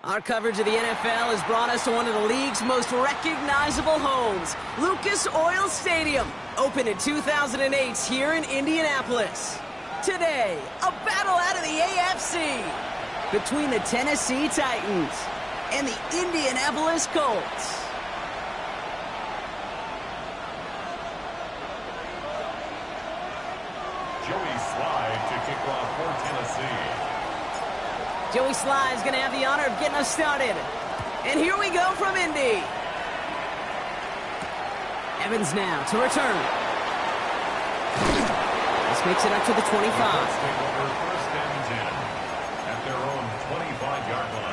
Our coverage of the NFL has brought us to one of the league's most recognizable homes, Lucas Oil Stadium, opened in 2008 here in Indianapolis. Today, a battle out of the AFC between the Tennessee Titans and the Indianapolis Colts. Joey Slide to kick off for Tennessee. Joey Slide is going to have the honor of getting us started. And here we go from Indy. Evans now to return. This makes it up to the 25. First and 10 at their own 25-yard line.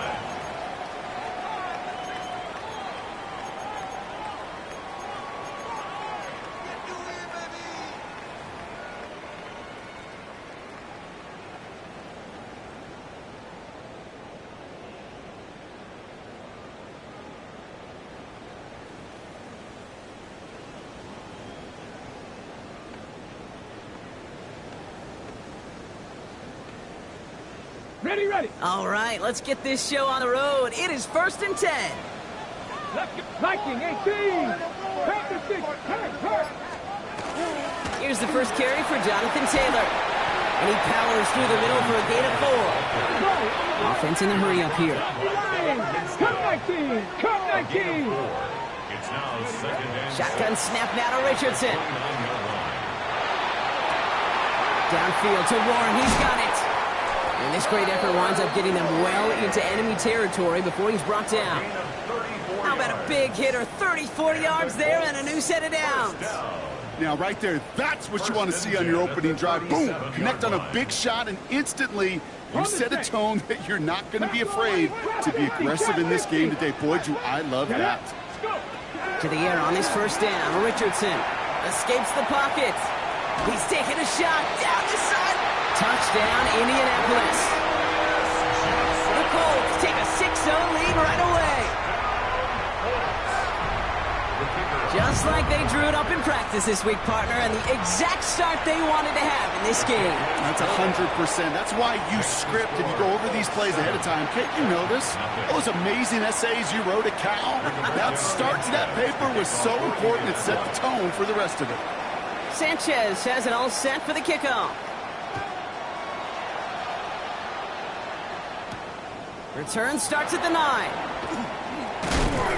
Ready. All right, let's get this show on the road. It is 1st and 10. Viking 18. Pack the stick. Here's the first carry for Jonathan Taylor. And he powers through the middle for a gain of 4. Offense in the hurry up here. Come 19. It's now second and Shotgun snap now to Richardson. Downfield to Warren. He's got it. And this great effort winds up getting them well into enemy territory before he's brought down. How about a big hitter, 30-40 yards there and a new set of downs. Now, right there, that's what you want to see on your opening drive. Boom! Connect on a big shot, and instantly you set a tone that you're not going to be afraid to be aggressive in this game today. Boy, do I love that. To the air on his first down. Richardson escapes the pocket. He's taking a shot down the side. Touchdown, Indianapolis. The Colts take a 6-0 lead right away. Just like they drew it up in practice this week, partner, and the exact start they wanted to have in this game. That's 100%. That's why you script and you go over these plays ahead of time. Can't you know this? Those amazing essays you wrote at Cal, that start to that paper was so important it set the tone for the rest of it. Sanchez has it all set for the kickoff. Return starts at the 9.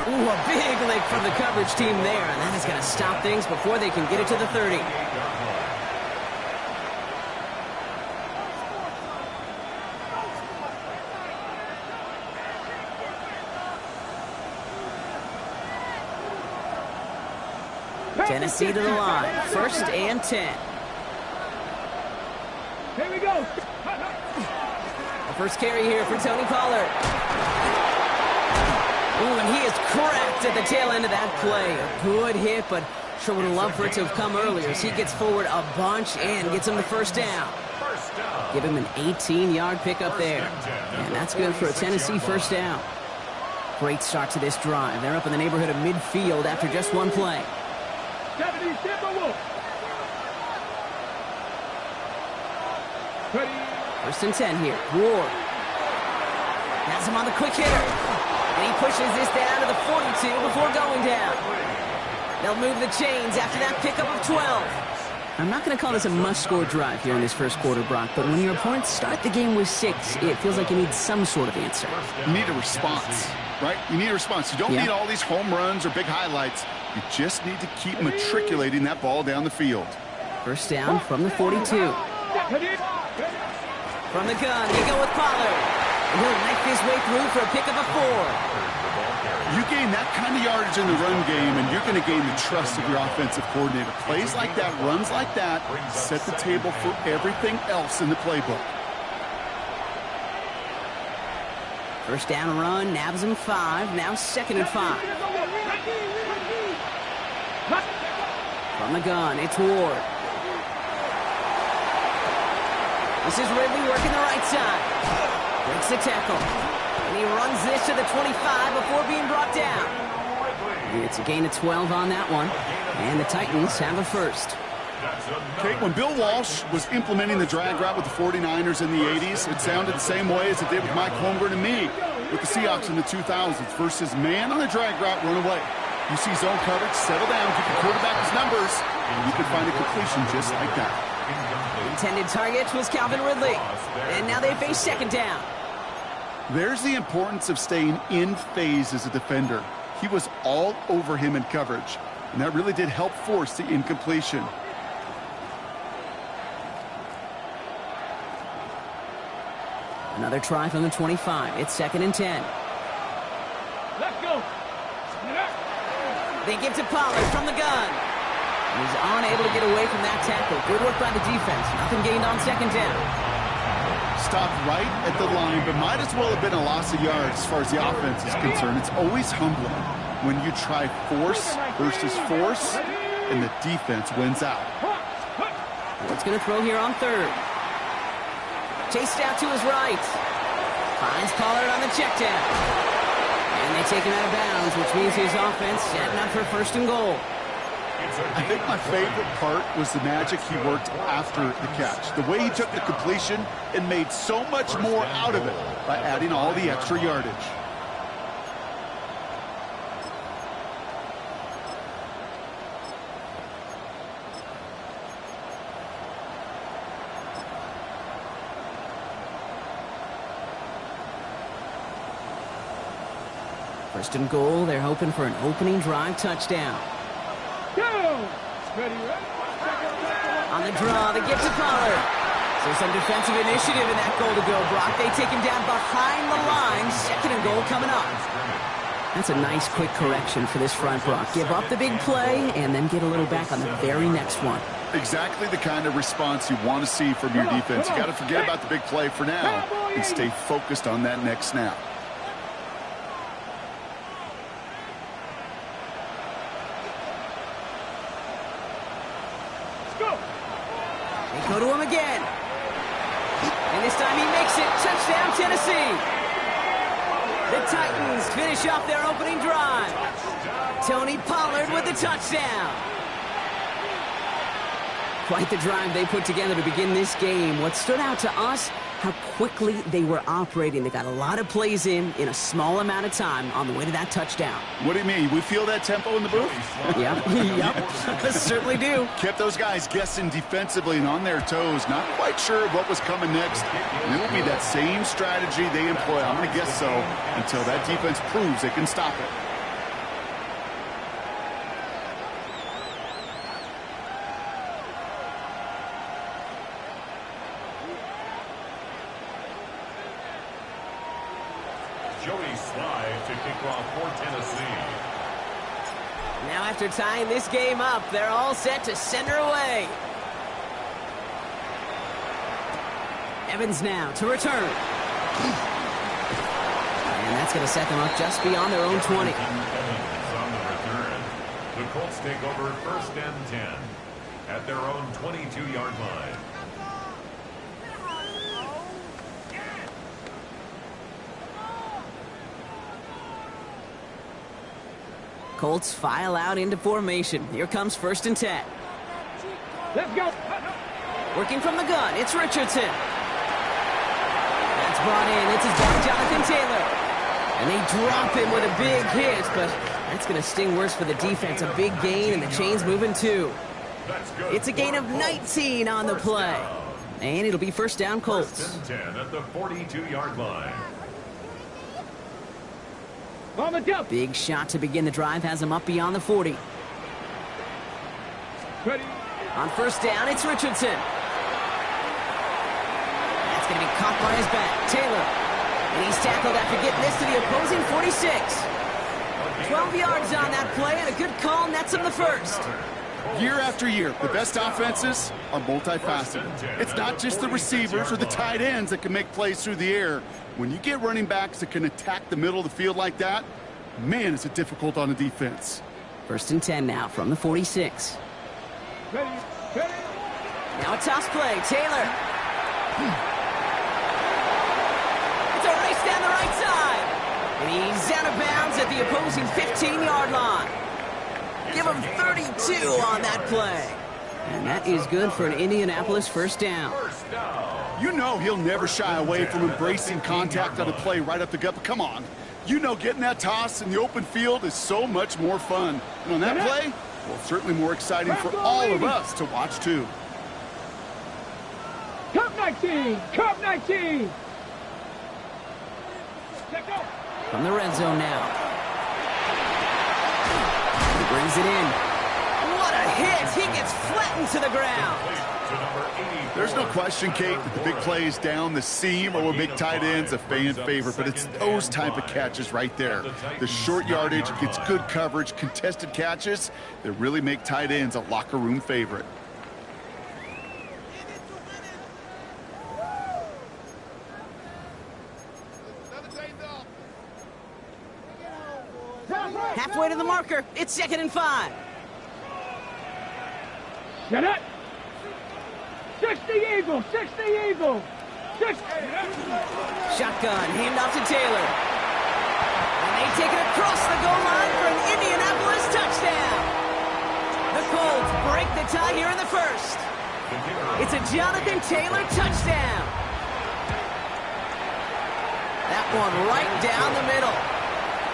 Ooh, a big lick from the coverage team there, and that is going to stop things before they can get it to the 30. Tennessee to the line, 1st and 10. Here we go. The first carry here for Tony Pollard. Ooh, and he is cracked at the tail end of that play. A good hit, but sure would have loved for it to have come earlier as he gets forward a bunch and gets him the first down. Give him an 18-yard pickup there. And that's good for a Tennessee first down. Great start to this drive. They're up in the neighborhood of midfield after just one play. 70 Timberwolves. 1st and 10 here. Ward has him on the quick hitter. And he pushes this down to the 42 before going down. They'll move the chains after that pickup of 12. I'm not going to call this a must-score drive here in this first quarter, Brock, but when your opponents start the game with 6, it feels like you need some sort of answer. You need a response, right? You need a response. You don't need all these home runs or big highlights. You just need to keep matriculating that ball down the field. First down from the 42. From the gun, they go with Pollard. And he'll knife his way through for a pickup of 4. You gain that kind of yardage in the run game, and you're going to gain the trust of your offensive coordinator. Plays like that, runs like that, set the table for everything else in the playbook. First down run, nabs him 5, now 2nd and 5. From the gun, it's Ward. This is Ridley working the right side. Breaks the tackle. And he runs this to the 25 before being brought down. It's a gain of 12 on that one. And the Titans have a first. Okay, when Bill Walsh was implementing the drag route with the 49ers in the 80s, it sounded the same way as it did with Mike Holmgren and me with the Seahawks in the 2000s. Versus man on the drag route, run away. You see zone coverage, settle down, give the quarterback his numbers, and you can find a completion just like that. Intended target was Calvin Ridley. And now they face second down. There's the importance of staying in phase as a defender. He was all over him in coverage, and that really did help force the incompletion. Another try from the 25. It's 2nd and 10. Let's go. They give to Pollard from the gun. He's unable to get away from that tackle. Good work by the defense. Nothing gained on second down. Stopped right at the line, but might as well have been a loss of yards as far as the offense is concerned. It's always humbling when you try force versus force, and the defense wins out. What's going to throw here on third? Chased out to his right. Finds Pollard on the check down. And they take him out of bounds, which means his offense setting up for 1st and goal. I think my favorite part was the magic he worked after the catch. The way he took the completion and made so much more out of it by adding all the extra yardage. First and goal, they're hoping for an opening drive touchdown. Go. Ready, ready. On the draw, they give to Pollard. So some defensive initiative in that goal to go, Brock. They take him down behind the line. 2nd and goal coming up. That's a nice quick correction for this front, Brock. Give up the big play and then get a little back on the very next one. Exactly the kind of response you want to see from your defense. You got to forget about the big play for now and stay focused on that next snap. Go to him again. And this time he makes it. Touchdown, Tennessee. The Titans finish off their opening drive. Tony Pollard with the touchdown. Quite the drive they put together to begin this game. What stood out to us, how quickly they were operating. They got a lot of plays in a small amount of time on the way to that touchdown. What do you mean? We feel that tempo in the booth? Yep, certainly do. Kept those guys guessing defensively and on their toes, not quite sure what was coming next. And it will be that same strategy they employ, I'm going to guess so, until that defense proves they can stop it. To kick off for Tennessee. Now after tying this game up, they're all set to send her away. Evans now to return. And that's going to set them up just beyond their own 20. Evans on the return. The Colts take over 1st and 10 at their own 22-yard line. Colts file out into formation. Here comes 1st and 10. Let's go. Working from the gun, it's Richardson. That's brought in. It's his guy, Jonathan Taylor. And they drop him with a big hit, but that's going to sting worse for the defense. A big gain, and the chain's moving too. It's a gain of 19 on the play. And it'll be 1st down, Colts. 1st and 10 at the 42-yard line. On the jump. Big shot to begin the drive has him up beyond the 40. Ready. On 1st down, it's Richardson. That's going to be caught by his back. Taylor. And he's tackled after getting this to the opposing 46. 12 yards on that play, and a good call nets him the 1st. Year after year, the best offenses are multifaceted. It's not just the receivers or the tight ends that can make plays through the air. When you get running backs that can attack the middle of the field like that, man, is it difficult on a defense. 1st and 10 now from the 46. Ready. Ready. Now a toss play. Taylor. It's a race down the right side. And he's out of bounds at the opposing 15-yard line. Give him 32 on that play. And that is good for an Indianapolis first down. You know he'll never shy away from embracing contact on a play right up the gut. But come on. You know getting that toss in the open field is so much more fun. And on that play, well, certainly more exciting for all of us to watch, too. Cup 19! Cup 19! From the red zone now. He brings it in. What a hit! He gets flattened to the ground. There's no question, Kate, that the big plays down the seam or will make tight ends a fan favorite, but it's those type of catches right there. The short yardage gets good coverage, contested catches that really make tight ends a locker room favorite. Halfway to the marker. It's 2nd and 5. Get it! 60 Eagles! 60 Eagles! 60! Shotgun, handoff to Taylor. And they take it across the goal line for an Indianapolis touchdown. The Colts break the tie here in the first. It's a Jonathan Taylor touchdown. That one right down the middle.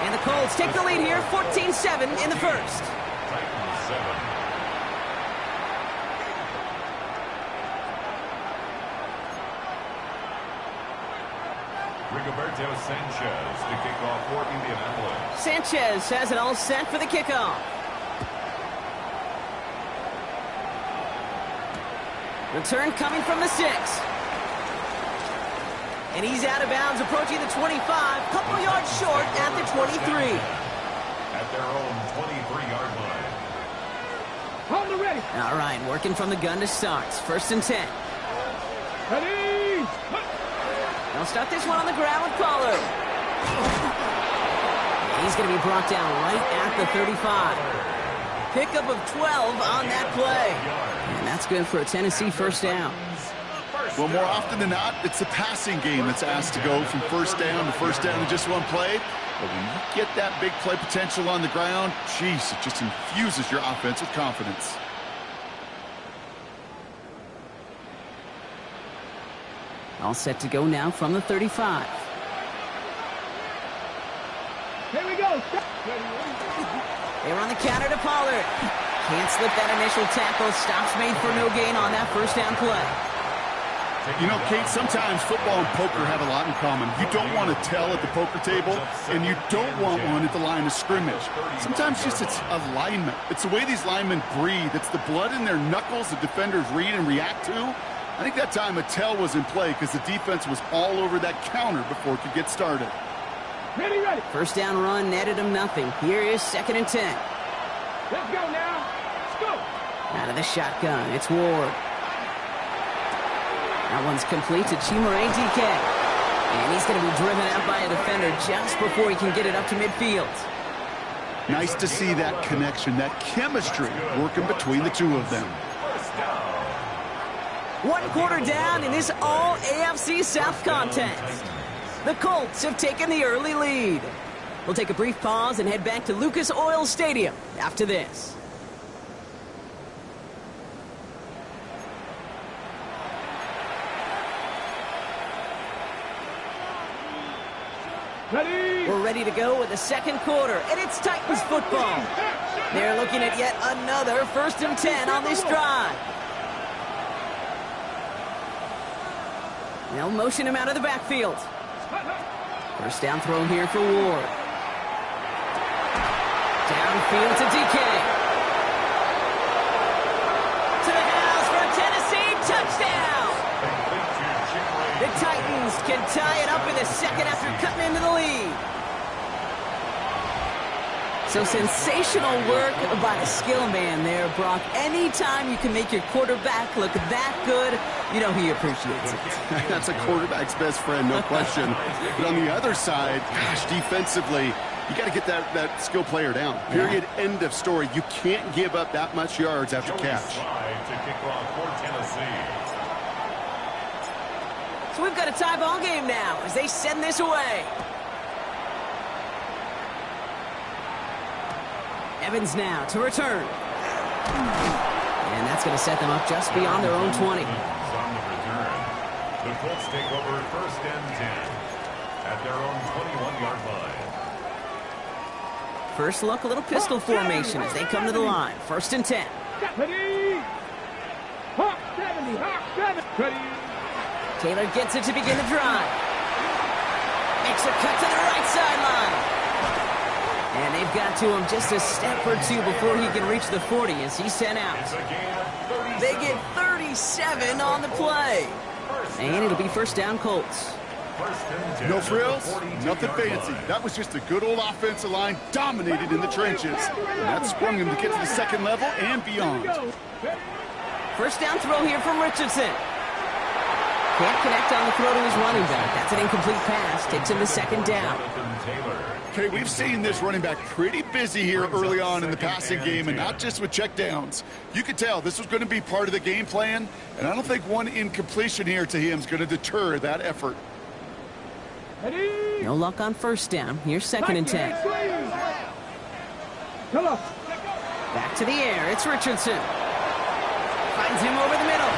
And the Colts take the lead here, 14-7 in the first. Rigoberto Sanchez to kick off for Indianapolis. Sanchez has it all set for the kickoff. Return coming from the 6. And he's out of bounds, approaching the 25, couple yards short at the 23. At their own 23-yard line. Hold it ready! All right, working from the gun to start. 1st and 10. Ready! They'll start this one on the ground with Pollard. He's going to be brought down right at the 35. Pickup of 12 on that play. And that's good for a Tennessee first down. Well, more often than not, it's the passing game that's asked to go from first down to first down in just one play. But when you get that big play potential on the ground, geez, it just infuses your offense with confidence. All set to go now from the 35. Here we go! They run the counter to Pollard. Can't slip that initial tackle. Stops made for no gain on that first down play. You know, Kate, sometimes football and poker have a lot in common. You don't want to tell at the poker table, and you don't want one at the line of scrimmage. Sometimes just it's alignment. It's the way these linemen breathe. It's the blood in their knuckles the defenders read and react to. I think that time a tell was in play because the defense was all over that counter before it could get started. Ready, ready! First down run netted him nothing. Here is 2nd and 10. Let's go now! Let's go! Out of the shotgun, it's Ward. That one's complete to Chimere DK. And he's going to be driven out by a defender just before he can get it up to midfield. Nice to see that connection, that chemistry working between the two of them. 1 quarter down in this all AFC South contest. The Colts have taken the early lead. We'll take a brief pause and head back to Lucas Oil Stadium after this. Ready! We're ready to go with the 2nd quarter, and it's Titans football. They're looking at yet another 1st and 10 on this drive. They'll motion him out of the backfield. First down throw here for Ward. Downfield to DK. To the house for a Tennessee touchdown. The Titans can tie it up in the 2nd after cutting into the lead. So sensational work by the skill man there, Brock. Anytime you can make your quarterback look that good, you know he appreciates it. That's a quarterback's best friend, no question. But on the other side, gosh, defensively, you got to get that skill player down. Period. Yeah. End of story. You can't give up that much yards after catch. To kick off for Tennessee. So we've got a tie ball game now as they send this away. Evans now to return. And that's going to set them up just beyond their own 20. On the return, the Colts take over 1st and 10 at their own 21-yard line. First look, a little pistol formation as they come to the line. 1st and 10. Ready. Hawk 70. Hawk 70. Ready. Taylor gets it to begin the drive. Makes a cut to the right sideline. And they've got to him just a step or two before he can reach the 40 as he's sent out. It's a gain of 37. They get 37 on the play. And it'll be 1st down Colts. 1st and 10 No at the frills, 42-yard nothing fancy. line. That was just a good old offensive line, dominated in the trenches. And that sprung him to get to the 2nd level and beyond. First down throw here from Richardson. Can't connect on the throw to his running back. That's an incomplete pass. Takes him to 2nd down. Jonathan Taylor. Okay, we've seen this running back pretty busy here early on in the passing game, and not just with checkdowns. You could tell this was going to be part of the game plan, and I don't think one incompletion here to him is going to deter that effort. Ready. No luck on 1st down. Here's 2nd and 10. Come on. Back to the air. It's Richardson. Finds him over the middle.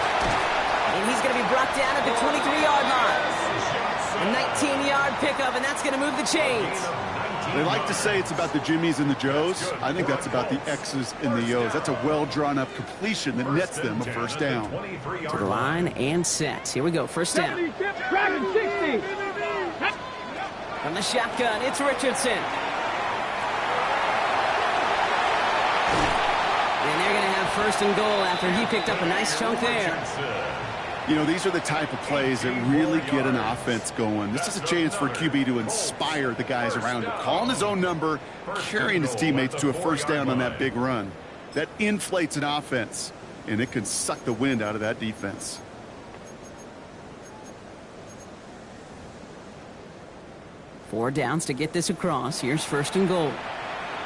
And he's going to be brought down at the 23-yard line. A 19-yard pickup, and that's going to move the chains. They like to say it's about the Jimmies and the Joes. I think that's about the X's and the O's. That's a well-drawn-up completion that nets them a 1st down. To the line and set. Here we go. 1st down. Dragon 60. From the shotgun, it's Richardson. And they're going to have 1st and goal after he picked up a nice chunk there. You know, these are the type of plays that really get an offense going. This is a chance for a QB to inspire the guys around him. Calling his own number, carrying his teammates to a 1st down on that big run. That inflates an offense, and it can suck the wind out of that defense. Four downs to get this across. Here's 1st and goal.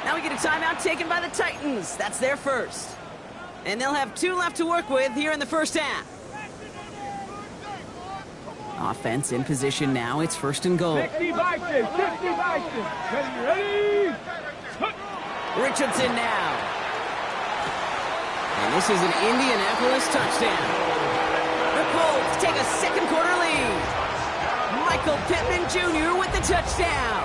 Now we get a timeout taken by the Titans. That's their first. And they'll have 2 left to work with here in the 1st half. Offense in position now. It's 1st and goal. 60 Bison. 60 Bison. Ready. Richardson now. And this is an Indianapolis touchdown. The Colts take a 2nd quarter lead. Michael Pittman Jr. with the touchdown.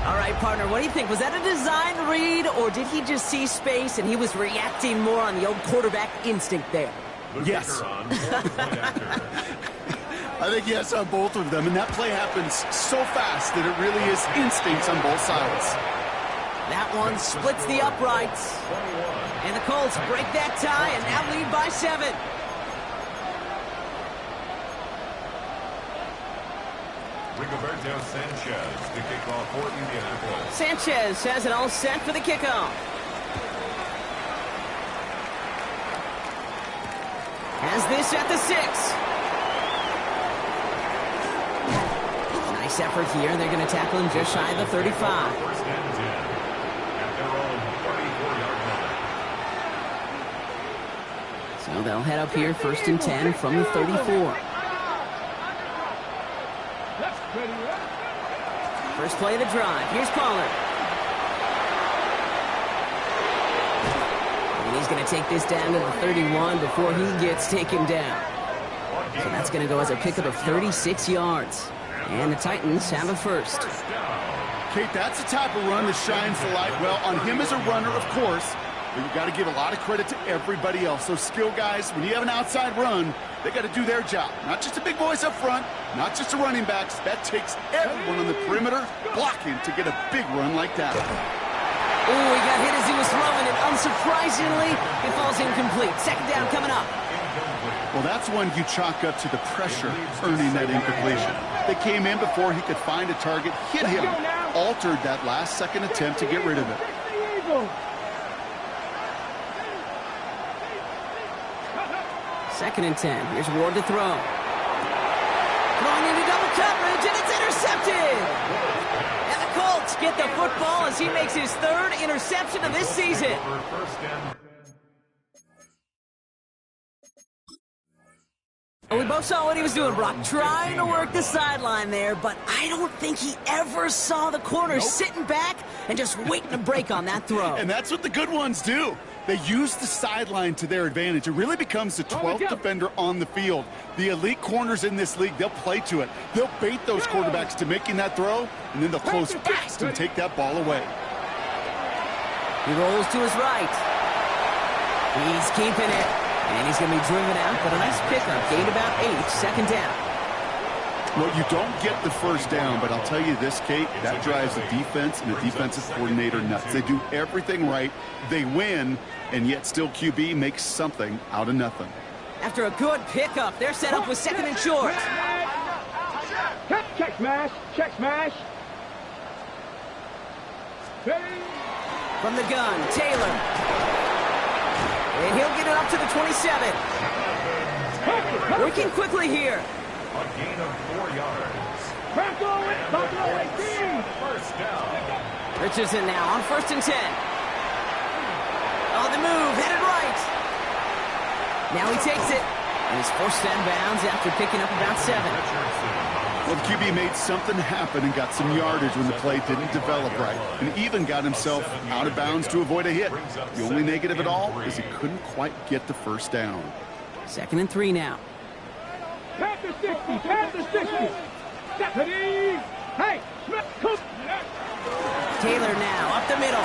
All right, partner, what do you think? Was that a design read, or did he just see space and he was reacting more on the old quarterback instinct there? Yes. I think yes on both of them, and that play happens so fast that it really is instincts on both sides. That one splits the uprights. And the Colts break that tie and now lead by 7. Rigoberto Sanchez to kick off for Indianapolis. Sanchez has it all set for the kickoff. Has this at the 6. Nice effort here. They're going to tackle him just shy of the 35. 1st and 10 at their own 34-yard line. So they'll head up here 1st and 10 from the 34. First play of the drive. Here's Pollard. And he's going to take this down to the 31 before he gets taken down. So that's going to go as a pickup of 36 yards. And the Titans have a 1st. Kate, that's the type of run that shines the light well on him as a runner, of course, but you've got to give a lot of credit to everybody else. Those skill guys, when you have an outside run, they got to do their job. Not just the big boys up front, not just the running backs. That takes everyone on the perimeter blocking to get a big run like that. Oh, he got hit as he was throwing it. Unsurprisingly, it falls incomplete. 2nd down coming up. Well, that's one you chalk up to the pressure earning that incompletion. They came in before he could find a target, hit him, altered that last 2nd attempt to get rid of it. 2nd and 10. Here's Ward to throw. Throwing into double coverage, and it's intercepted. And the Colts get the football as he makes his 3rd interception of this season. We both saw what he was doing, Brock, trying to work the sideline there, but I don't think he ever saw the corner sitting back and just waiting to break on that throw. And that's what the good ones do. They use the sideline to their advantage. It really becomes the 12th defender on the field. The elite corners in this league, they'll play to it. They'll bait those quarterbacks to making that throw, and then they'll close fast and take that ball away. He rolls to his right. He's keeping it, and he's going to be driven out, but a nice pickup. Gained about 8, second down. Well, you don't get the first down, but I'll tell you this, Kate, that drives the defense and the defensive coordinator nuts. They do everything right. They win, and yet still QB makes something out of nothing. After a good pickup, they're set up with second and short. Check smash. Check smash. From the gun, Taylor. And he'll get it up to the 27. Working quickly here. A gain of 4 yards. First down. Richardson now on 1st and 10. On the move, headed right. Now he takes it. And he's forced out of bounds after picking up about 7. Well, the QB made something happen and got some yardage when the play didn't develop right. And even got himself out of bounds to avoid a hit. The only negative at all is he couldn't quite get the first down. 2nd and 3 now. Panther 60. Panther 60. Deputy. Hey. Taylor now up the middle.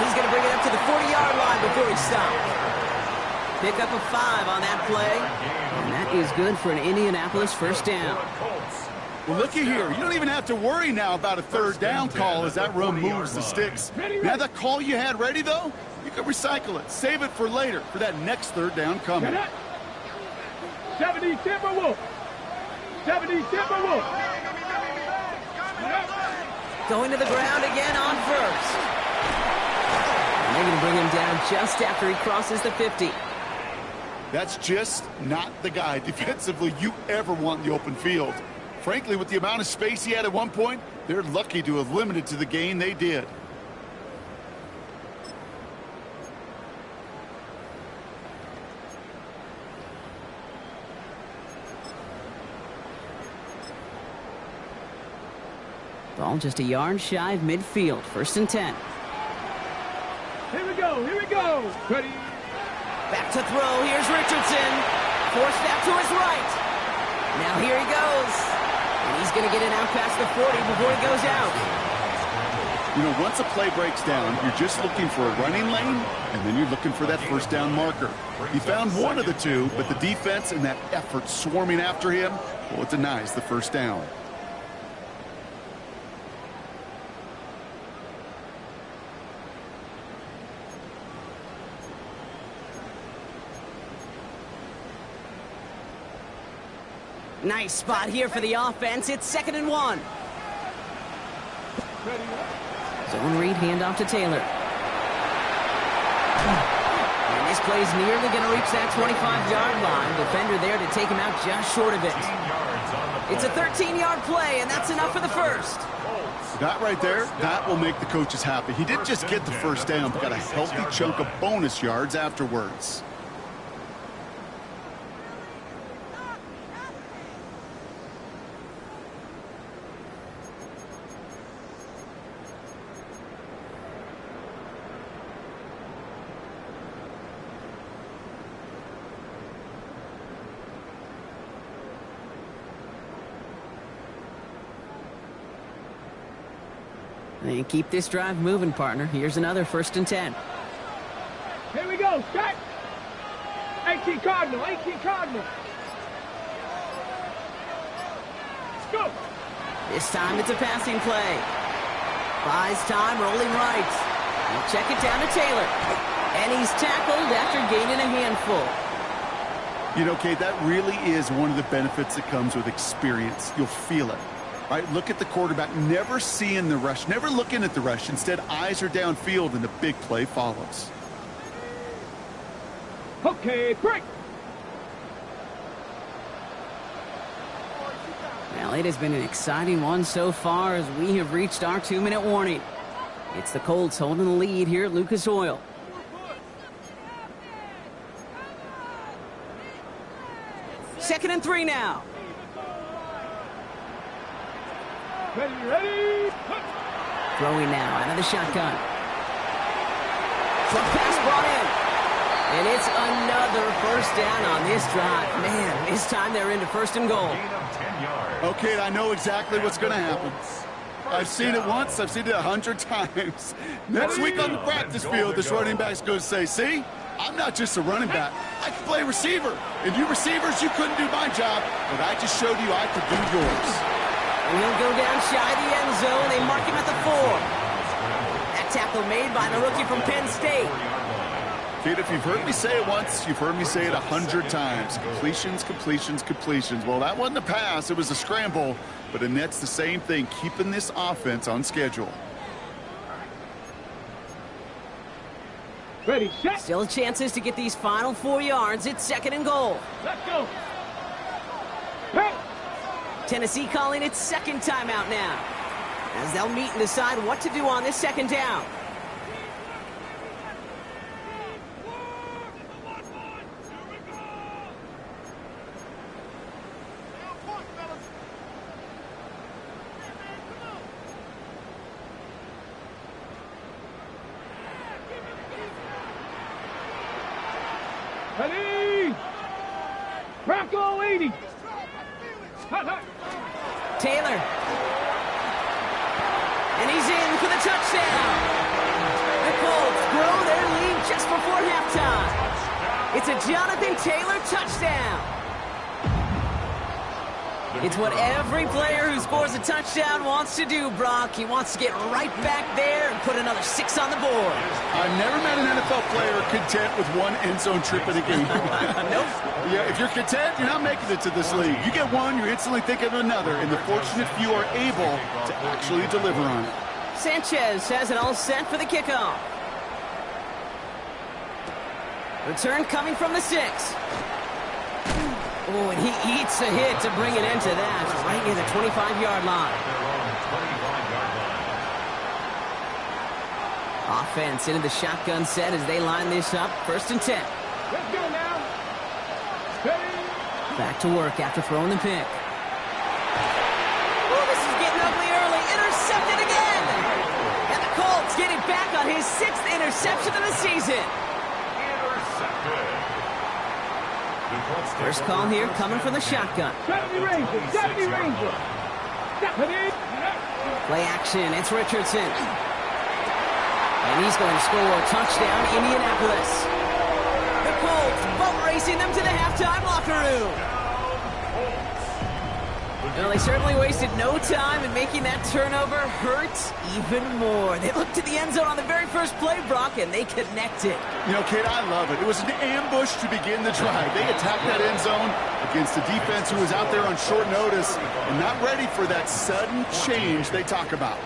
He's going to bring it up to the 40-yard line before he stops. Pick up a 5 on that play. And that is good for an Indianapolis first down. Well, looky here. You don't even have to worry now about a third down call as that run moves the sticks. Now that call you had ready, though, you can recycle it. Save it for later for that next third down coming. 70 Timberwolf. 70 Timberwolf. Going to the ground again on 1st. And they're going to bring him down just after he crosses the 50. That's just not the guy defensively you ever want in the open field. Frankly, with the amount of space he had at one point, they're lucky to have limited to the gain they did. Ball just a yard shy of midfield. 1st and 10. Here we go. Here we go. Ready. Back to throw. Here's Richardson. Forced out to his right. Now here he goes. And he's going to get it out past the 40 before he goes out. You know, once a play breaks down, you're just looking for a running lane, and then you're looking for that first down marker. He found one of the two, but the defense and that effort swarming after him, well, it denies the first down. Nice spot here for the offense. It's 2nd and 1. Zone read handoff to Taylor. And this play's nearly going to reach that 25-yard line. Defender there to take him out just short of it. It's a 13-yard play, and that's enough for the first. That right there, that will make the coaches happy. He didn't just get the first down, but got a healthy chunk of bonus yards afterwards. And keep this drive moving, partner. Here's another 1st and 10. Here we go. Set. 18 Cardinal. 18 Cardinal. Let's go. This time it's a passing play. Buys time, rolling right. He'll check it down to Taylor. And he's tackled after gaining a handful. You know, Kate, that really is one of the benefits that comes with experience. You'll feel it. Right, look at the quarterback, never seeing the rush, never looking at the rush. Instead, eyes are downfield, and the big play follows. Okay, break. Well, it has been an exciting one so far as we have reached our 2-minute warning. It's the Colts holding the lead here at Lucas Oil. Second and 3 now. Ready. Throwing now out of the shotgun. Quick pass brought in. And it's another first down on this drive. Man, this time they're into first and goal. Gain of 10 yards. Okay, I know exactly what's going to happen. I've seen it once, I've seen it 100 times. Next week on the practice field, this running back's going to say, see, I'm not just a running back. I can play receiver. And you receivers, you couldn't do my job, but I just showed you I could do yours. And he'll go down shy of the end zone. They mark him at the 4. That tackle made by the rookie from Penn State. Kid, if you've heard me say it once, you've heard me say it 100 times. Completions, completions, completions. Well, that wasn't a pass. It was a scramble. But Annette's the same thing, keeping this offense on schedule. Ready, set. Still chances to get these final 4 yards. It's second and goal. Let's go. Hey. Tennessee calling its second timeout now, as they'll meet and decide what to do on this second down. Ready. Bronco 80. Hot, hot. Taylor. And he's in for the touchdown. The Colts grow their lead just before halftime. It's a Jonathan Taylor touchdown. It's what every player who scores a touchdown wants to do, Brock. He wants to get right back there and put another 6 on the board. I've never met an NFL player content with one end zone trip in a game. Nope. Yeah, if you're content, you're not making it to this league. You get one, you're instantly thinking of another, and the fortunate few are able to actually deliver on it. Sanchez has it all set for the kickoff. Return coming from the 6. Oh, and he eats a hit to bring it into that, right near the 25-yard line. Offense into the shotgun set as they line this up. First and 10. Let's go now. Ready. Back to work after throwing the pick. Oh, this is getting ugly early. Intercepted again. And the Colts get it back on his 6th interception of the season. Intercepted. First call here coming from the shotgun. 70 Ranger. 70 Ranger. Play action. It's Richardson. And he's going to score a touchdown, Indianapolis. The Colts boat racing them to the halftime locker room. Well, they certainly wasted no time in making that turnover hurt even more. They looked to the end zone on the very first play, Brock, and they connected. You know, kid, I love it. It was an ambush to begin the drive. They attacked that end zone against a defense who was out there on short notice and not ready for that sudden change they talk about.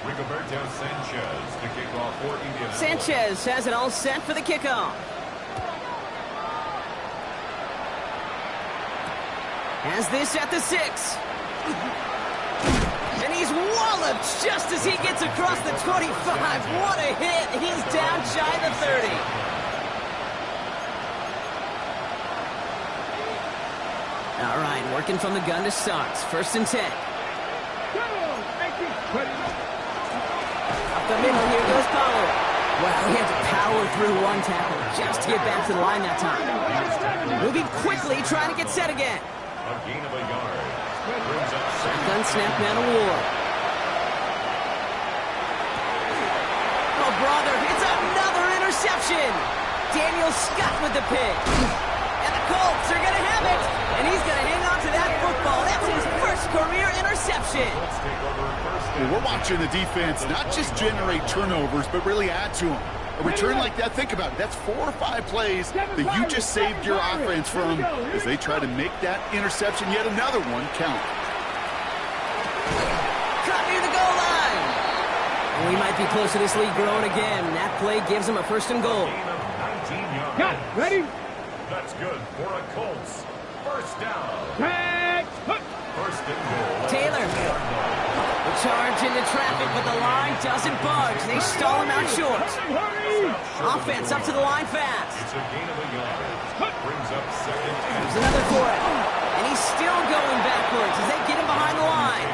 Rigoberto Sanchez to kick off for Indianapolis. Sanchez has it all set for the kickoff. Has this at the 6. And he's walloped just as he gets across the 25. What a hit. He's down shy of the 30. All right, working from the gun to start. First and 10. Up the middle, here goes Pollard. Wow, he had to power through one tackle just to get back to the line that time. Moving quickly, trying to get set again. A gain of a yard. Brings up Gun snap man of war. Oh, brother, it's another interception. Daniel Scott with the pick. And the Colts are going to have it. And he's going to hang on to that football. That's his first career interception. Well, we're watching the defense not just generate turnovers, but really add to them. A return like that, think about it. That's 4 or 5 plays that you just saved your offense from as they try to make that interception, yet another one, count. Caught near the goal line. And we might be close to this lead growing again. That play gives him a first and goal. gain of 19 yards. Got it. Ready. That's good for a Colts. First down. Tag. First and goal. Taylor. The charge into traffic, but the line doesn't budge. They stall him out short. Hurry. Offense up to the line fast. It's a gain of a yard. Brings up second and There's another for it. And he's still going backwards as they get him behind the line.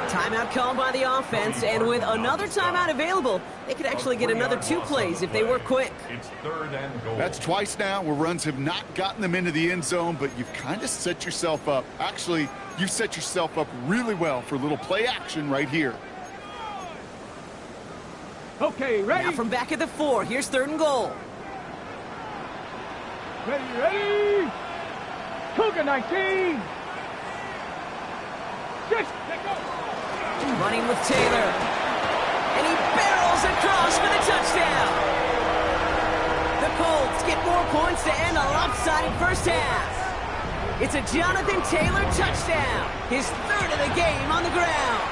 Timeout called by the offense, and with another timeout available, they could actually get another 2 plays if they work quick. It's 3rd and goal. That's twice now where runs have not gotten them into the end zone, but you've kind of set yourself up. Actually, you set yourself up really well for a little play action right here. Okay, ready? Now from back at the 4, here's 3rd and goal. Ready? Cougar 19. Just let go. Running with Taylor. And he barrels across for the touchdown. The Colts get more points to end a lopsided first half. It's a Jonathan Taylor touchdown. His 3rd of the game on the ground.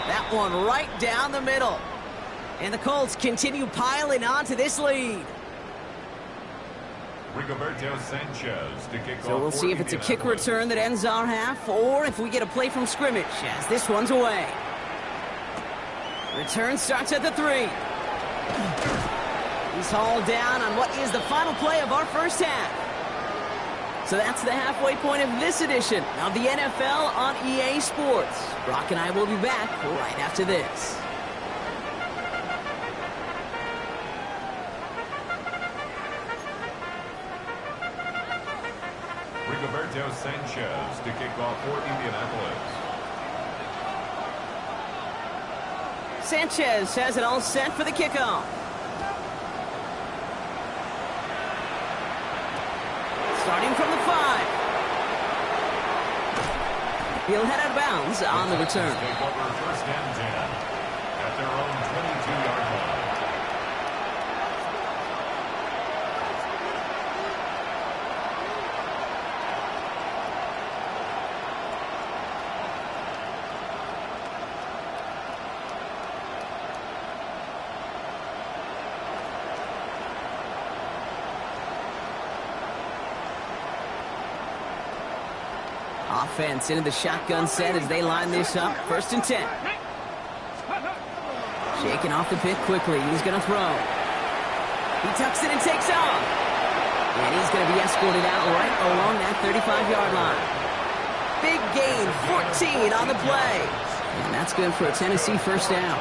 That one right down the middle. And the Colts continue piling on to this lead. Rigoberto Sanchez to kick So off we'll for see if it's a kick Indianapolis. return that ends our half, or if we get a play from scrimmage, as this one's away. Return starts at the 3. He's hauled down on what is the final play of our first half. So that's the halfway point of this edition of the NFL on EA Sports. Brock and I will be back right after this. Rigoberto Sanchez to kick off for Indianapolis. Sanchez has it all set for the kickoff. Starting from the 5. He'll head out of bounds on the return. Take over 1st and 10 at their own 22-yard line. Offense into the shotgun set as they line this up. 1st and 10. Shaking off the pick quickly. He's going to throw. He tucks it and takes off. And he's going to be escorted out right along that 35-yard line. Big gain, 14 on the play. And that's good for a Tennessee first down.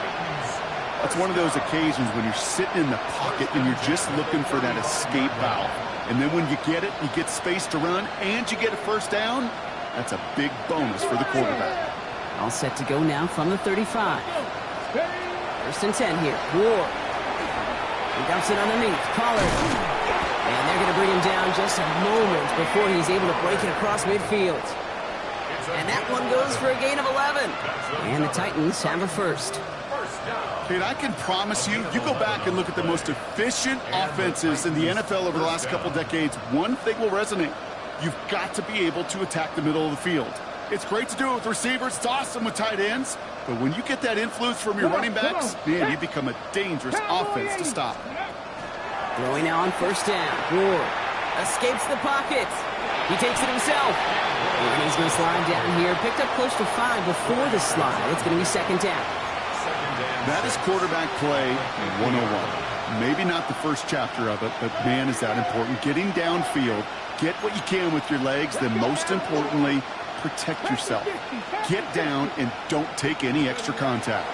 It's one of those occasions when you're sitting in the pocket and you're just looking for that escape valve. And then when you get it, you get space to run, and you get a first down. That's a big bonus for the quarterback. All set to go now from the 35. 1st and 10 here. Ward. He dumps it underneath. Pollard. And they're going to bring him down just a moment before he's able to break it across midfield. And that one goes for a gain of 11. And the Titans have a first. And I can promise you, you go back and look at the most efficient offenses in the NFL over the last couple decades, one thing will resonate. You've got to be able to attack the middle of the field. It's great to do it with receivers. It's awesome with tight ends. But when you get that influence from your running backs, man, you become a dangerous offense to stop. Throwing now on 1st down. Ward escapes the pocket. He takes it himself. And he's going to slide down here. Picked up close to 5 before the slide. It's going to be 2nd down. That is quarterback play 101. Maybe not the first chapter of it, but man, is that important. Getting downfield, get what you can with your legs, then most importantly, protect yourself. Get down and don't take any extra contact.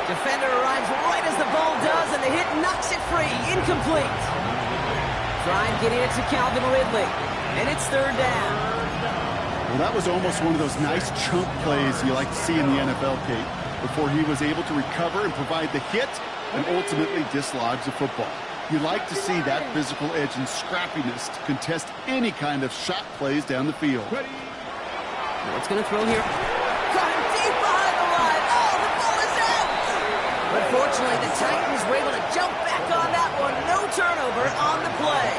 Defender arrives right as the ball does, and the hit knocks it free. Incomplete. Tried getting it to Calvin Ridley, and it's 3rd down. Well, that was almost one of those nice chunk plays you like to see in the NFL, Kate, before he was able to recover and provide the hit and ultimately dislodge the football. You like to see that physical edge and scrappiness to contest any kind of shot plays down the field. What's going to throw here? Caught him deep behind the line. Oh, the ball is out! But fortunately, the Titans were able to jump back on that one. No turnover on the play.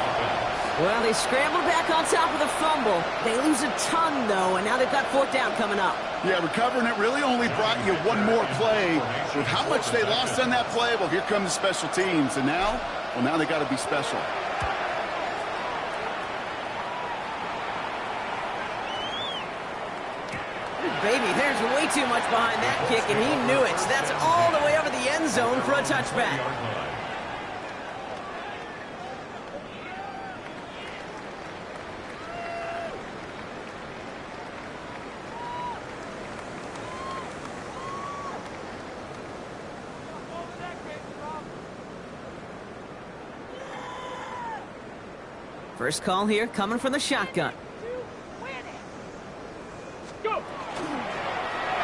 Well, they scrambled back on top of the fumble. They lose a ton, though, and now they've got 4th down coming up. Yeah, recovering it really only brought you one more play. With how much they lost on that play, well, here come the special teams. And now, well, now they got to be special. Baby, there's way too much behind that kick, and he knew it. That's all the way over the end zone for a touchback. First call here coming from the shotgun. Go.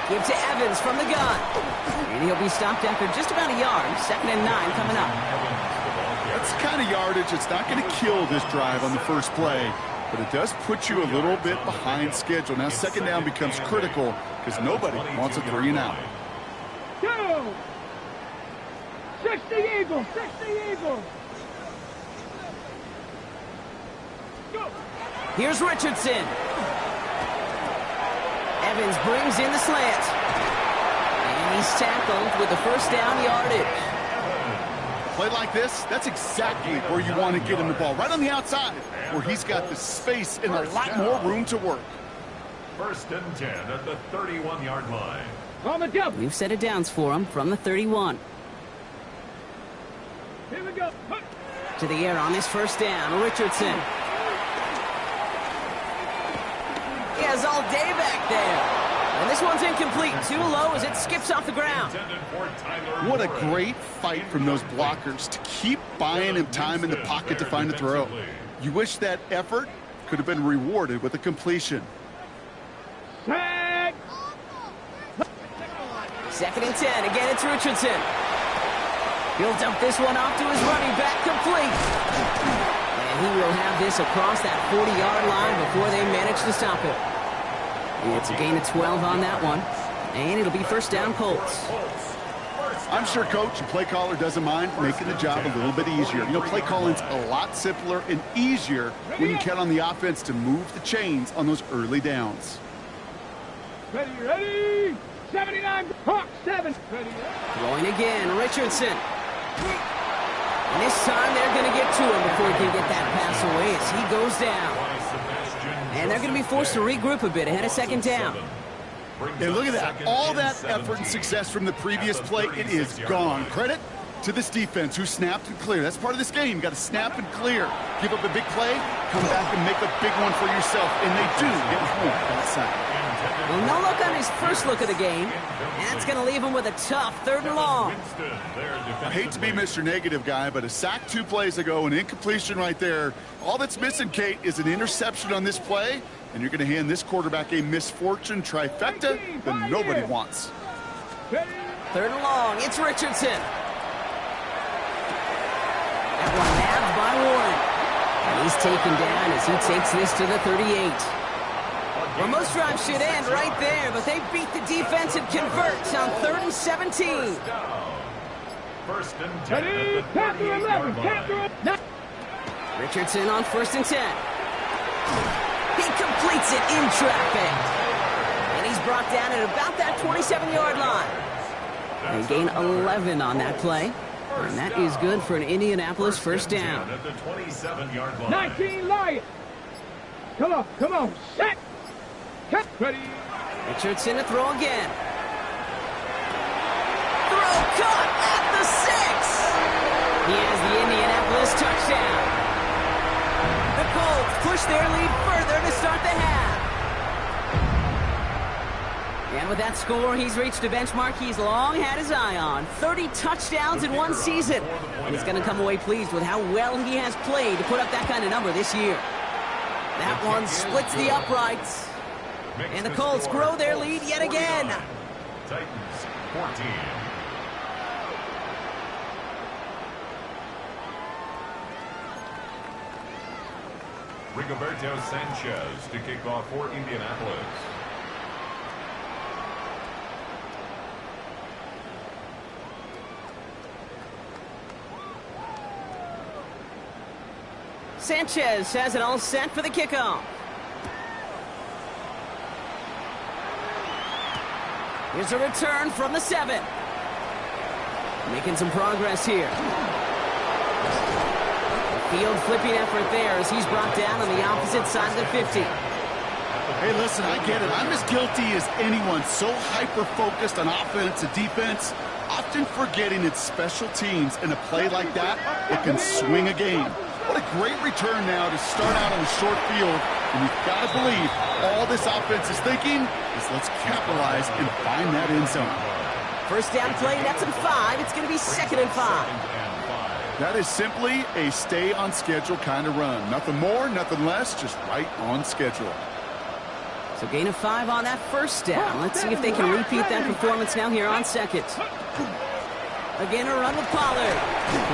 Give to Evans from the gun. And he'll be stopped after just about a yard. 2nd and 9 coming up. That's the kind of yardage it's not going to kill this drive on the first play, but it does put you a little bit behind schedule. Now 2nd down becomes critical because nobody wants a 3 and out. Go. 60 Eagles. 60 Eagles. Go. Here's Richardson. Evans brings in the slant. And he's tackled with the first down yardage. Play like this, that's exactly where you want to get him the ball. Right on the outside, where he's got the space and a lot more room to work. 1st and 10 at the 31-yard line. On the double. We've set it downs for him from the 31. Here we go. To the air on this first down, Richardson. He has all day back there. And this one's incomplete. Too low as it skips off the ground. What a great fight from those blockers to keep buying him time in the pocket to find a throw. You wish that effort could have been rewarded with a completion. Sack. 2nd and 10. Again, it's Richardson. He'll dump this one off to his running back, complete. And he will have this across that 40-yard line before they manage to stop it. It's a gain of 12 on that one. And it'll be 1st down Colts. I'm sure coach and play caller doesn't mind making the job a little bit easier. You know, play calling's a lot simpler and easier when you count on the offense to move the chains on those early downs. Ready, ready. 79. Hawk 7. Ready. Throwing again, Richardson. And this time they're going to get to him before he can get that pass away as he goes down. And they're going to be forced to regroup a bit ahead of 2nd down. And look at that. All that effort and success from the previous play, it is gone. Credit to this defense who snapped and cleared. That's part of this game. You got to snap and clear. Give up a big play, come back and make a big one for yourself. And they do get home that side. Well, no look on his first look of the game. That's going to leave him with a tough 3rd and long. I hate to be Mr. Negative guy, but a sack 2 plays ago, an incompletion right there. All that's missing, Kate, is an interception on this play, and you're going to hand this quarterback a misfortune trifecta that nobody wants. 3rd and long, it's Richardson. That one nabbed by Warren. And he's taken down as he takes this to the 38. Well, most drives should end right there, but they beat the defense and converts on 3rd and 17. 1st and 10 Ready. at the 38-yard line. Richardson on 1st and 10. He completes it in traffic. And he's brought down at about that 27-yard line. They gain 11 on that play. And that is good for an Indianapolis 1st down. At the 27-yard line. 19 Lions. Come on, come on. Set. Cut. Ready. Richardson to throw again. Throw caught at the 6. He has the Indianapolis touchdown. The Colts push their lead further to start the half. And with that score, he's reached a benchmark he's long had his eye on. 30 touchdowns in one season. And he's going to come away pleased with how well he has played to put up that kind of number this year. That one splits the uprights. And the Colts grow their lead yet again. Titans 14. Rigoberto Sanchez to kick off for Indianapolis. Sanchez has it all set for the kickoff. Here's a return from the 7. Making some progress here. Field flipping effort there as he's brought down on the opposite side of the 50. Hey, listen, I get it. I'm as guilty as anyone. So hyper-focused on offense and defense, often forgetting it's special teams. In a play like that, it can swing a game. What a great return now to start out on the short field. And you've got to believe all this offense is thinking is let's capitalize and find that end zone. First down play, that's in 5. It's going to be 2nd and 5. That is simply a stay-on-schedule kind of run. Nothing more, nothing less, just right on schedule. So gain of 5 on that first down. Let's see if they can repeat that performance now here on second. Again, a run with Pollard.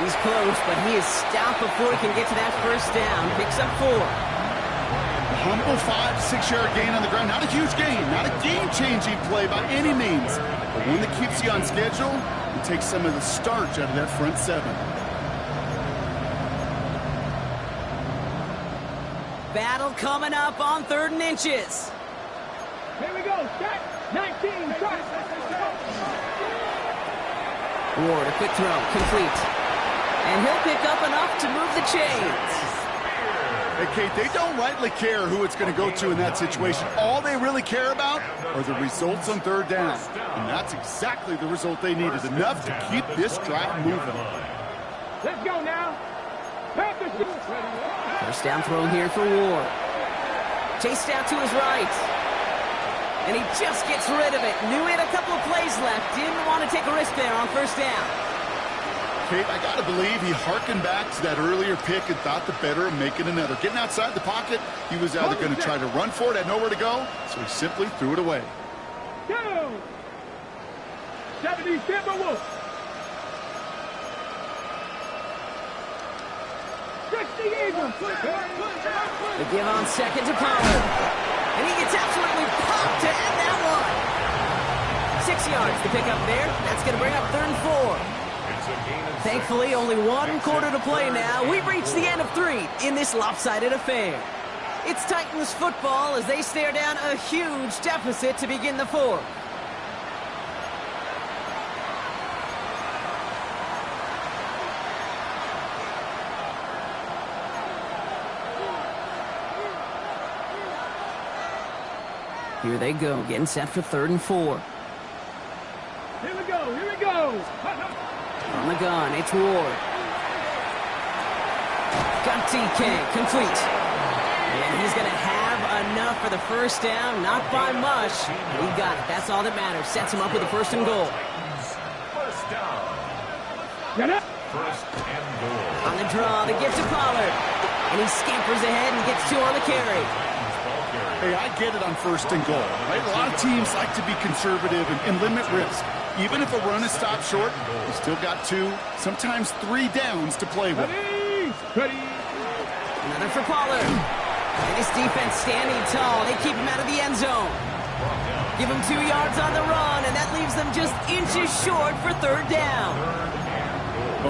He's close, but he is stopped before he can get to that first down. Picks up 4. A humble 5 to 6 yard gain on the ground. Not a huge gain, not a game-changing play by any means, but one that keeps you on schedule and takes some of the starch out of that front 7. Battle coming up on 3rd and inches. Here we go. Set. 19. Start. Ward, a quick throw, complete. And he'll pick up enough to move the chains. Hey, Kate, they don't rightly care who it's going to go to in that situation. All they really care about are the results on 3rd down. And that's exactly the result they needed. Enough to keep this drive moving. Let's go now. First down throw here for Ward. Chased out to his right. And he just gets rid of it. Knew he had a couple of plays left. Didn't want to take a risk there on first down. Kate, I got to believe he hearkened back to that earlier pick and thought the better of making another. Getting outside the pocket, he was either going to try to run for it, had nowhere to go, so he simply threw it away. Go! 70 Timberwolves. 60 Eagles. The give on second to Pollard. And he gets absolutely popped to end that one. 6 yards to pick up there. That's going to bring up 3rd and 4. Thankfully, only 1 quarter to play now. We've reached the end of 3 in this lopsided affair. It's Titans football as they stare down a huge deficit to begin the 4th. Here they go, getting set for 3rd and 4. Here we go, here we go. On the gun, it's Ward. Got TK, complete. And he's going to have enough for the first down, not by much. He got it, that's all that matters. Sets him up with a 1st and goal. First down. Get up. 1st and goal. On the draw, the give to Pollard. And he scampers ahead and gets 2 on the carry. Hey, I get it on 1st and goal, right? A lot of teams like to be conservative and limit risk. Even if a run is stopped short, you still got 2, sometimes 3 downs to play with. Ready. Another for Pollard. And his defense standing tall. They keep him out of the end zone. Give him 2 yards on the run, and that leaves them just inches short for 3rd down.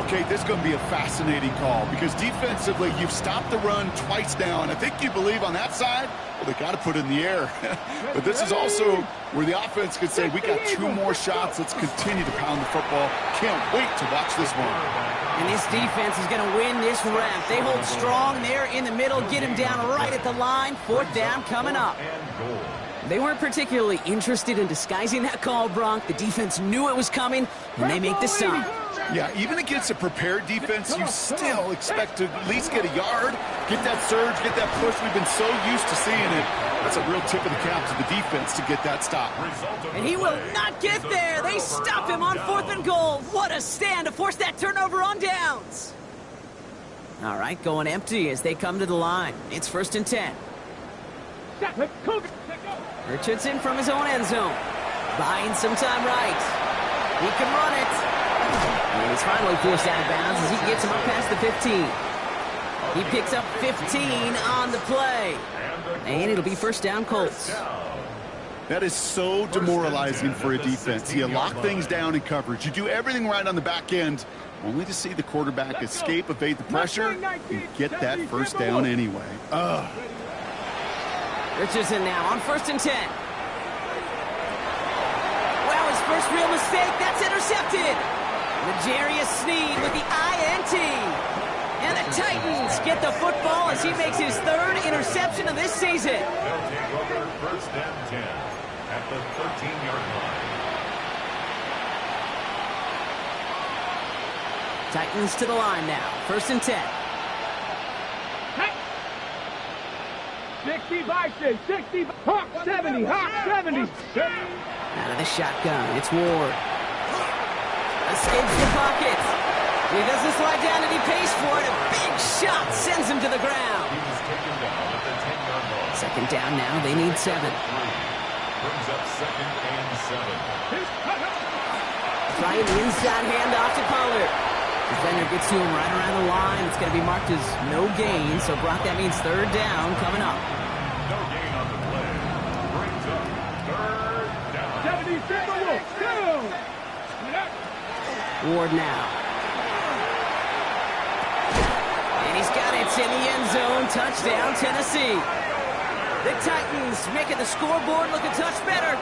Okay, this is going to be a fascinating call because defensively, you've stopped the run twice now, and I think you believe on that side, well, they got to put it in the air. But this is also where the offense could say, we got 2 more shots. Let's continue to pound the football. Can't wait to watch this one. And this defense is going to win this round. They hold strong there in the middle, get him down right at the line. 4th down coming up. They weren't particularly interested in disguising that call, Bronk. The defense knew it was coming, and they make the stop. Yeah, even against a prepared defense, you still expect to at least get a yard, get that surge, get that push. We've been so used to seeing it. That's a real tip of the cap to the defense to get that stop. And he will not get there. They stop him on 4th and goal. What a stand to force that turnover on downs. All right, going empty as they come to the line. It's 1st and 10. Richardson from his own end zone. Buying some time right. He can run it. And he's finally forced out of bounds as he gets him up past the 15. He picks up 15 on the play. And it'll be 1st down Colts. That is so demoralizing for a defense. You lock things down in coverage. You do everything right on the back end, only to see the quarterback escape, evade the pressure, and get that 1st down anyway. Ugh. Richardson now on 1st and 10. Well, his first real mistake, that's intercepted. L'Jarius Sneed with the INT. And the Titans get the football as he makes his 3rd interception of this season. They'll take over 1st and 10 at the 13-yard line. Titans to the line now. 1st and 10. 60 Bison, 60, Hawk 70, Hawk 70. Out of the shotgun, it's Ward. Escapes the pocket. He doesn't slide down and he pays for it. A big shot sends him to the ground. He's taken down at the 10-yard line. Second down now. They need 7. Brings up 2nd and 7. Trying the inside handoff to Pollard. Defender gets to him right around the line. It's going to be marked as no gain. So, Brock, that means 3rd down coming up. No gain on the play. Brings up 3rd down. 77 Ward now. And he's got it. It's in the end zone. Touchdown, Tennessee. The Titans making the scoreboard look a touch better.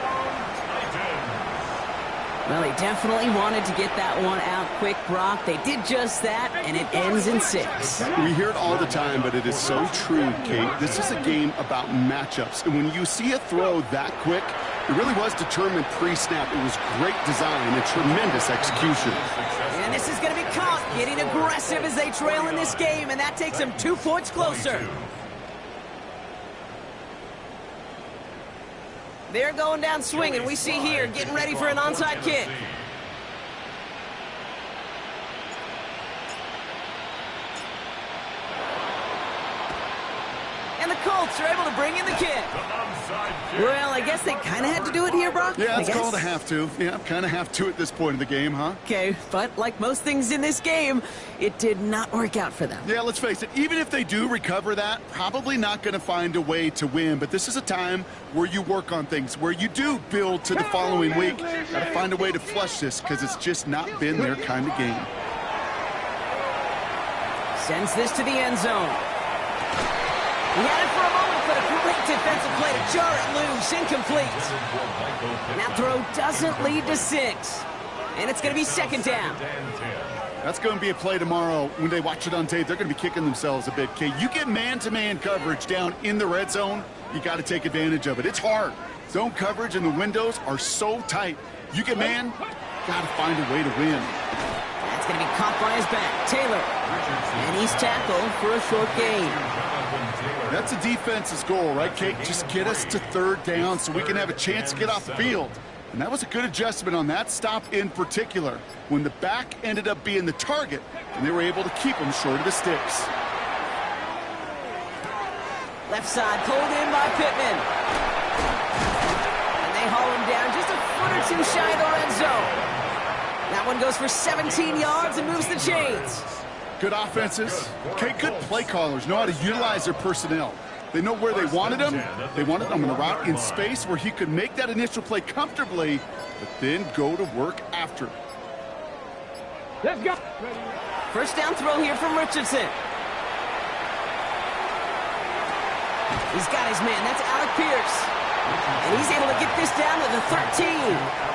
Well, they definitely wanted to get that one out quick, Brock. They did just that, and it ends in 6. We hear it all the time, but it is so true, Kate. This is a game about matchups. And when you see a throw that quick, it really was determined pre-snap. It was great design and tremendous execution. And this is going to be caught, getting aggressive as they trail in this game, and that takes them 2 points closer. They're going down swinging. We see here, getting ready for an onside kick. And the Colts are able to bring in the kick. Well, I guess they kind of had to do it here, Brock. Yeah, it's called a have to. Yeah, kind of have to at this point in the game, huh? Okay, but like most things in this game, it did not work out for them. Yeah, let's face it, even if they do recover that, probably not going to find a way to win. But this is a time where you work on things, where you do build to the following week. Got to find a way to flush this because it's just not been their kind of game. Sends this to the end zone. He had it for a moment, but a great defensive play to jar it loose. Incomplete. And that throw doesn't lead to 6. And it's going to be 2nd down. That's going to be a play tomorrow. When they watch it on tape, they're going to be kicking themselves a bit. Okay, you get man-to-man coverage down in the red zone, you got to take advantage of it. It's hard. Zone coverage and the windows are so tight. You get man, got to find a way to win. That's going to be caught by his back. Taylor. And he's tackled for a short gain. That's a defense's goal, right, Kate? Just get us to 3rd down so we can have a chance to get off the field. And that was a good adjustment on that stop in particular, when the back ended up being the target, and they were able to keep him short of the sticks. Left side pulled in by Pittman. And they haul him down just a foot or 2 shy of the red zone. That one goes for 17 yards and moves the chains. Good offenses. Okay, good play callers know how to utilize their personnel. They know where they wanted him. They wanted him on the route in space where he could make that initial play comfortably, but then go to work after. Let's go. First down throw here from Richardson. He's got his man. That's Alec Pierce. And he's able to get this down to the 13.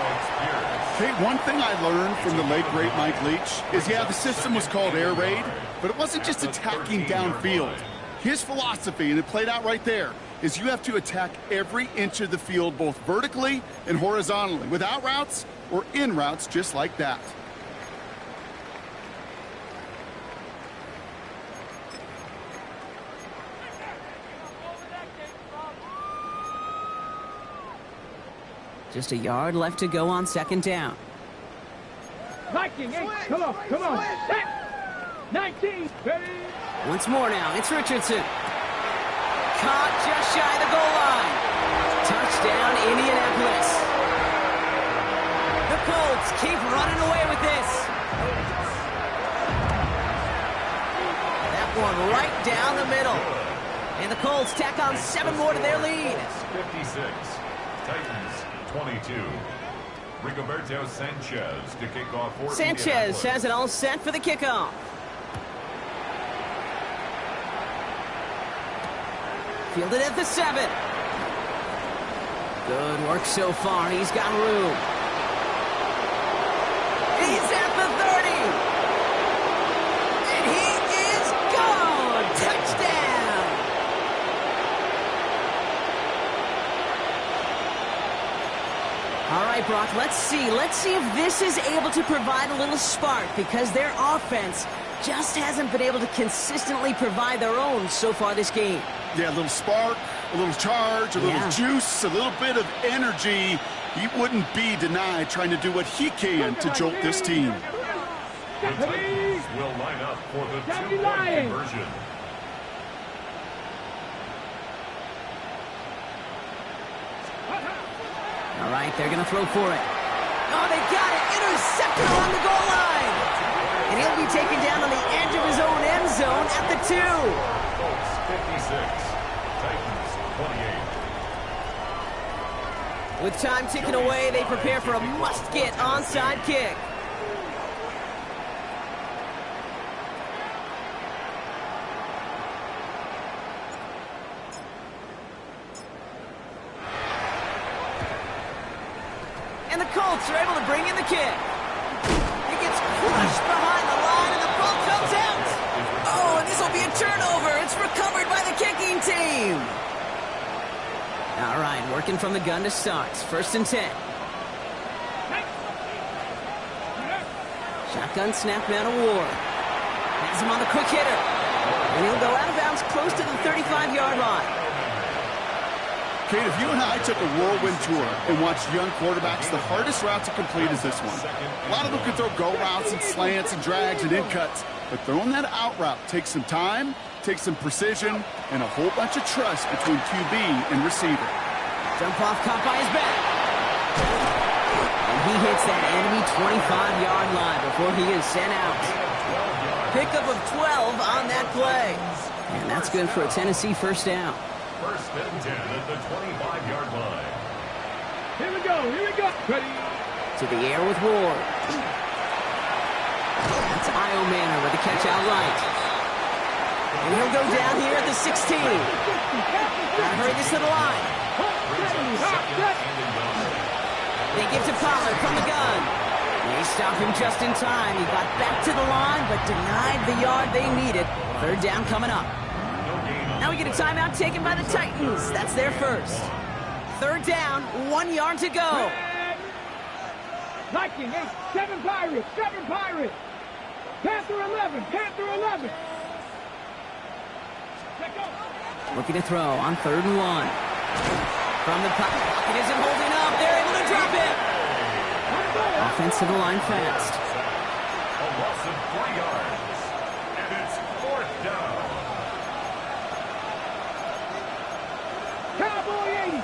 Hey, one thing I learned from the late, great Mike Leach is, yeah, the system was called air raid, but it wasn't just attacking downfield. His philosophy, and it played out right there, is you have to attack every inch of the field, both vertically and horizontally, without routes or in routes just like that. Just a yard left to go on 2nd down. Viking, hey, come on. Set. 19, ready. Once more now, it's Richardson. Caught just shy of the goal line. Touchdown, Indianapolis. The Colts keep running away with this. That one right down the middle. And the Colts tack on 7 more to their lead. 56. Titans 22. Rigoberto Sanchez to kick off for Sanchez has it all set for the kickoff. Fielded at the 7. Good work so far. He's got room. He's at the 30. And he is gone. Touchdown. All right, Brock, let's see. Let's see if this is able to provide a little spark, because their offense just hasn't been able to consistently provide their own so far this game. Yeah, a little spark, a little charge, a little juice, a little bit of energy. He wouldn't be denied trying to do what he can to jolt this team. The Titans for the Stop two-point lying. conversion. All right, they're going to throw for it. Oh, they got it. Intercepted along the goal line. And he'll be taken down on the edge of his own end zone at the 2. Colts 56, Titans 28. With time ticking away, they prepare for a must-get onside kick. And the Colts are able to bring in the kick. It gets crushed behind the line, and the ball comes out. Oh, and this will be a turnover. It's recovered by the kicking team. All right, working from the gun to start. 1st and 10. Shotgun snap now to Ward. Has him on the quick hitter. And he'll go out of bounds close to the 35-yard line. Kate, if you and I took a whirlwind tour and watched young quarterbacks, the hardest route to complete is this one. A lot of them can throw go routes and slants and drags and in cuts, but throwing that out route takes some time, takes some precision, and a whole bunch of trust between QB and receiver. Jump off caught by his back. And he hits that enemy 25-yard line before he is sent out. Pickup of 12 on that play. And that's good for a Tennessee 1st down. 1st and 10 at the 25-yard line. Here we go. Here we go. Ready. To the air with Ward. That's Io Manor with the catch out right. And he'll go down here at the 16. Gotta hurry this to the line. They give to Pollard from the gun. They stop him just in time. He got back to the line, but denied the yard they needed. 3rd down coming up. Now we get a timeout taken by the Titans. That's their first. 3rd down, 1 yard to go. Viking 8, 7 Pirates, 7 Pirates. Panther 11, Panther 11. Looking to throw on 3rd and 1. From the pocket, it isn't holding up. They're able to drop it. Offensive line fast. A loss of 3 yards. And it's 4th down. Cowboy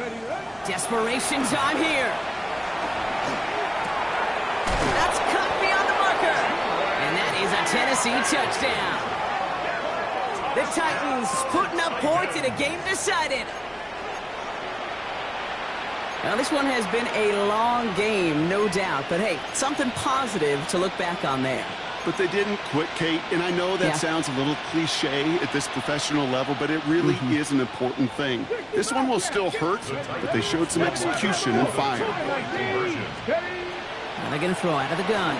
80. Desperation time here. That's cut beyond the marker. And that is a Tennessee touchdown. The Titans putting up points in a game decided. Now, this one has been a long game, no doubt. But, hey, something positive to look back on there. But they didn't quit, Kate, and I know that sounds a little cliche at this professional level, but it really is an important thing. This one will still hurt, but they showed some execution and fire. Now they're going to throw out of the gun.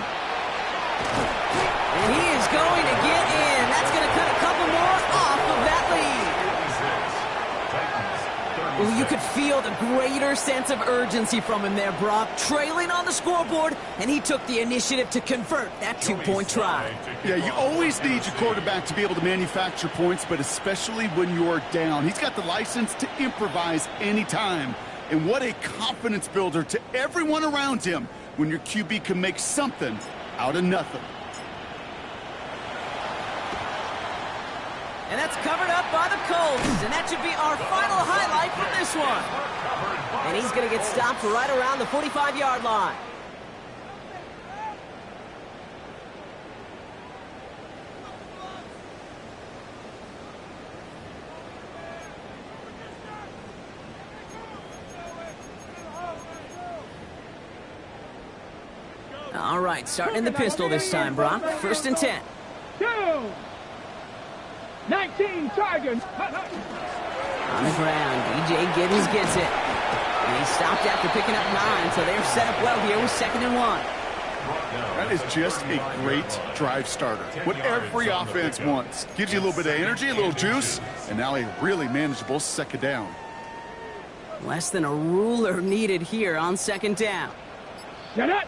And he is going to get in. That's going to cut a couple more off of that lead. Well, you could feel the greater sense of urgency from him there, Brock. Trailing on the scoreboard, and he took the initiative to convert that 2-point try. Yeah, you always need your quarterback to be able to manufacture points, but especially when you're down. He's got the license to improvise anytime. And what a confidence builder to everyone around him when your QB can make something out of nothing. And that's covered up by the Colts, and that should be our final highlight from this one. And he's going to get stopped right around the 45-yard line. All right, starting in the pistol this time, Brock. 1st and 10. 19 Tigers. On the ground, DJ Giddens gets it. And he stopped after picking up 9, so they're set up well here with 2nd and 1. That is just a great drive starter. What every offense wants. Gives you a little bit of energy, a little juice, and now a really manageable 2nd down. Less than a ruler needed here on 2nd down. Get it.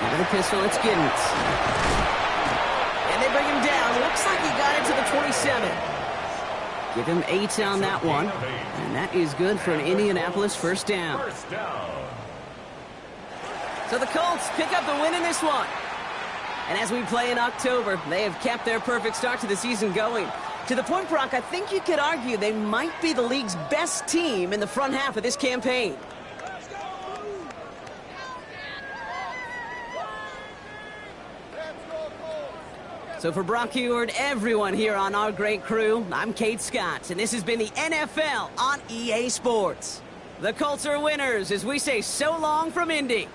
Into the pistol, it's Giddens. And they bring him down. Looks like he got into the 27. Give him 8 on that one. And that is good for an Indianapolis 1st down. So the Colts pick up the win in this one. And as we play in October, they have kept their perfect start to the season going. To the point, Brock, I think you could argue they might be the league's best team in the front half of this campaign. So for Brock Heward, everyone here on our great crew, I'm Kate Scott, and this has been the NFL on EA Sports. The Colts are winners as we say so long from Indy.